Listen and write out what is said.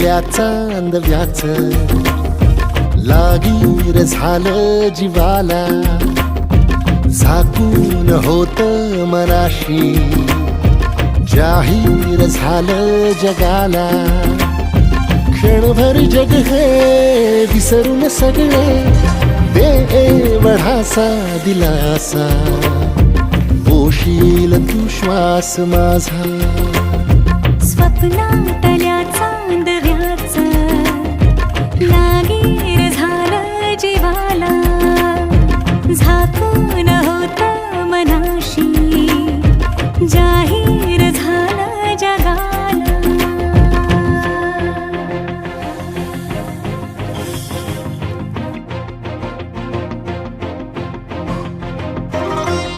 या चांदव्याच लागीर झालं जीवाला, झाकून होत मनाशी जाहीर झालं जगाला. क्षणभर जग हे विसरून सगळे देवढासा दिलासा, पोशील तू श्वास माझा. स्वप्नातल्या चांदव्याच लागीर झालं जीवाला, झाकून